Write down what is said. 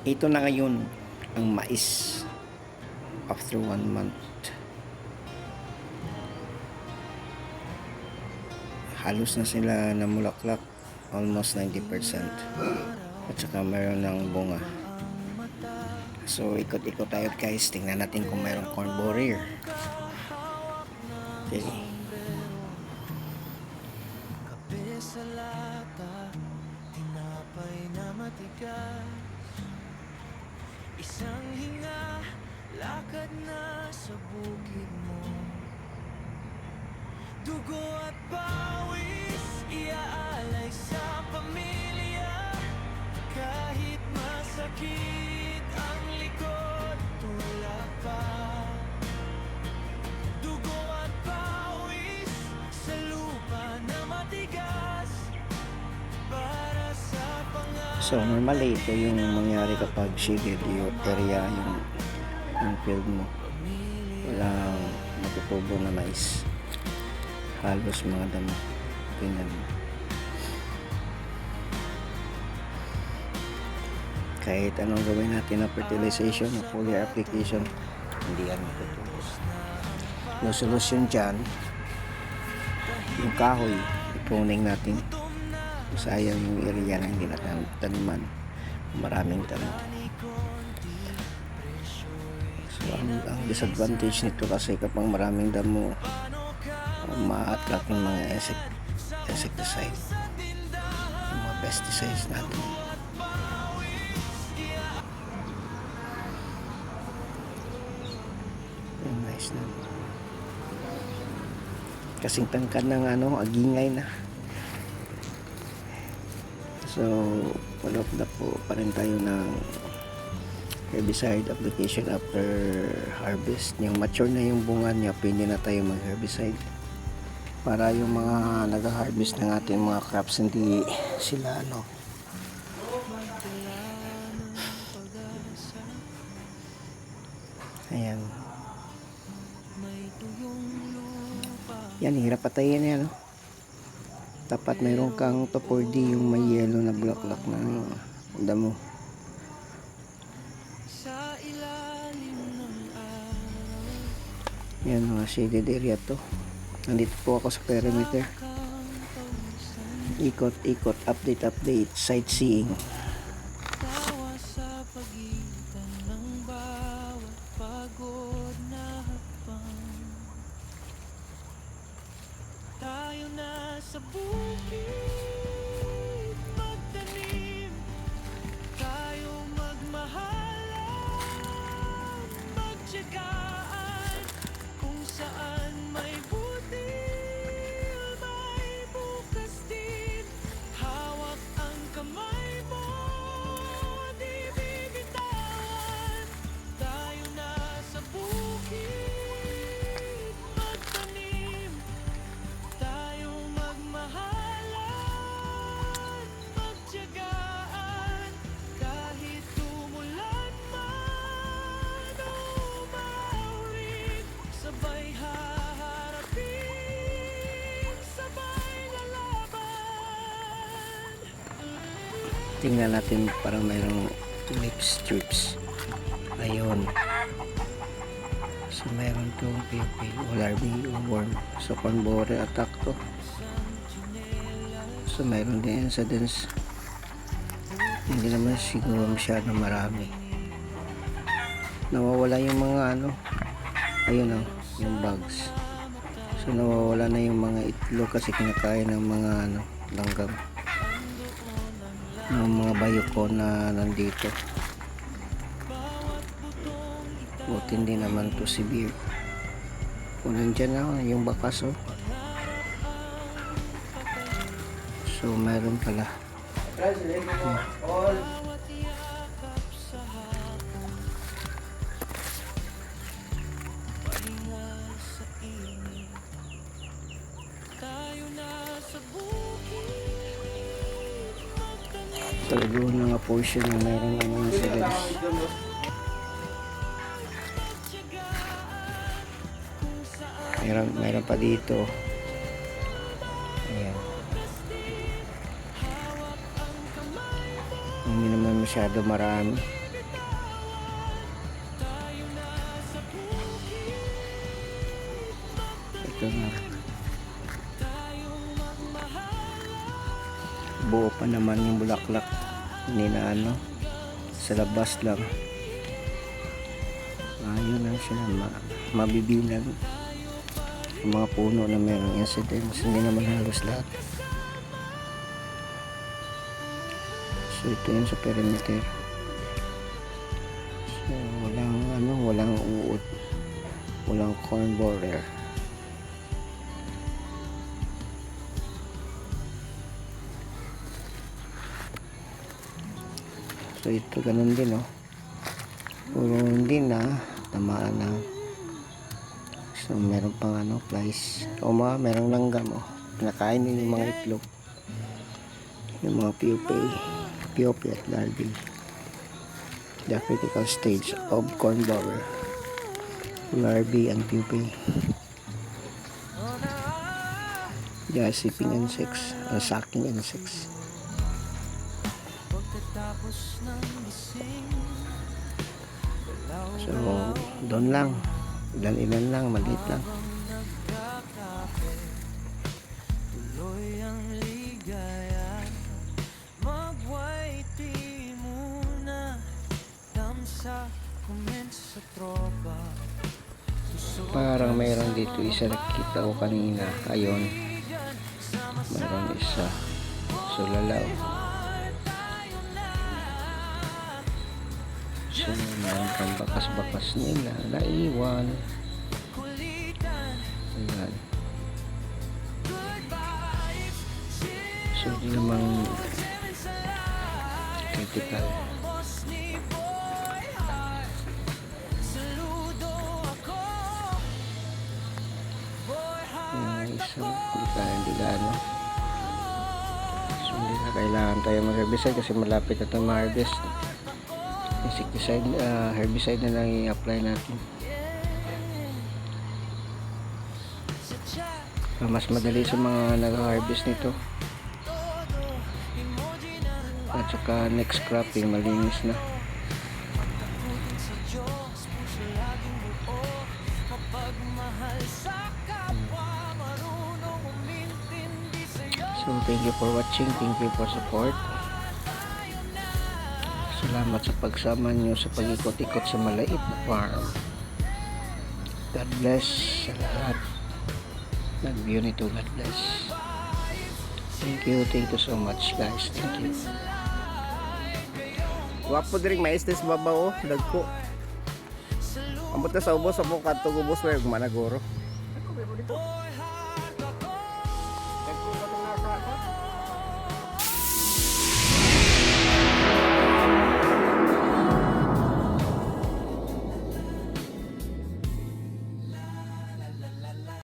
Ito na ngayon ang mais after 1 month. Halos na sila namulaklak, almost 90%. At saka mayroon ng bunga. So ikot-ikot tayo guys, tingnan natin kung mayroong corn borer. Okay. Kape sa lata, tinapay na matigas. Isang hinga, lakad na sa bukid mo. Dugo at pawis, iaalay sa pamilya. Kahit masakit ang likod, tulak pa. Dugo at pawis, sa lupa na matigas. Para sa pangarap. So normally ito yung mangyari kapag shaded yung area, yung field mo. Walang matutubo na mais. Halos mga damo. Tingnan mo. Kahit anong gawin natin na fertilization o foliar application, hindi yan matutubos. Yung solusyon dyan, yung kahoy, ipuning natin. Sayang yung area na hindi natin taniman. Maraming tanim. So ang disadvantage nito kasi kapag maraming damo, ma-attract yung mga insecticide, yung mga pesticides natin. Nice na. Kasing tangkad ng agingay na. So follow up na po pa rin tayo ng herbicide application after harvest. Yung mature na yung bunga niya, pwede na tayo mag herbicide para yung mga nag-harvest ng ating mga crops hindi sila ayan, yan, hirap patayin yan tapat mayroon kang 2,4-D yung may yellow na bulaklak na damo. Yan mga shaded area to. Nandito po ako sa perimeter. Ikot-ikot, update, sightseeing. Tawa sa pagitan ng bawat pagod na hakbang. Tayo na sa bukid, magtanim. Tayo magmahalan, magtiyagaan. Kung saan may butil, may bukas din. Hawak ang kamay mo, di bibitawan. Tayo na sa bukid, magtanim. Tayo magmahalan, magtiyagaan. Kahit tumulan man o maulit, sabay haharapin, sabay lalaban. Tingnan natin, parang mayroong strips. Ayun. So mayroon itong pupil o larvae o worm. So corn borer attack to. So mayroon din incidence. Hindi naman siguro masyadong marami. Nawawala yung mga ayun yung bugs. So nawawala na yung mga itlog kasi kinakain ng mga langgam. Yung mga bayoko na nandito. Buti hindi naman to severe. Kung nandyan na yung bakas so mayroon pala. Bawat yakap sa hapon, pahinga sa init. Tayo na sa bukid, magtanim. Talagang mga portion na mayroon ng mga incidents. Meron pa dito. Ayan. Hindi naman masyado marami. Ito na. Buo pa naman yung bulaklak. Hindi na ano. Sa labas lang. Ayun lang siya. Mabibilang. Yung mga puno na merong incidents. Hindi naman halos lahat. So ito yung sa perimeter. So walang uod. Walang corn borer. So ito ganun din oh. Puro hindi na tamaan na. So meron pang flies. O merong langgam oh. Pinakain din yung mga itlog. Yung mga pupae at larvae. The critical stage of corn borer. Larvae and pupae. Yeah, sipping insects. Sucking insects. Pagkatapos ng gising, So, doon lang. Ilan lang, maliit lang. nagkakape, tuloy ang ligaya. Mag-white tea muna, damsa, comment sa tropa. Parang mayroon dito isa nakita ko kanina. Ayun. Mayroon isa. So, lalaw. So, mayroon kang bakas-bakas nila. Naiwan. Ayan. So, di naman critical. Yung isa, hindi gaano. So, hindi na kailangan tayo mag-herbicide kasi malapit na itong ma-harvest. Insecticide, herbicide na lang i-apply natin. Mas madali sa mga nag-harvest nito. At saka next cropping malinis na. So thank you for watching, thank you for support. Salamat sa pagsama nyo sa pag-ikot-ikot sa maliit na farm. God bless sa lahat. Nag-view nito, God bless. Thank you so much guys, thank you. Wapo din may istes babaw, dagko. Ambot na sa ubos, sa mukha itong ubos, may managoro.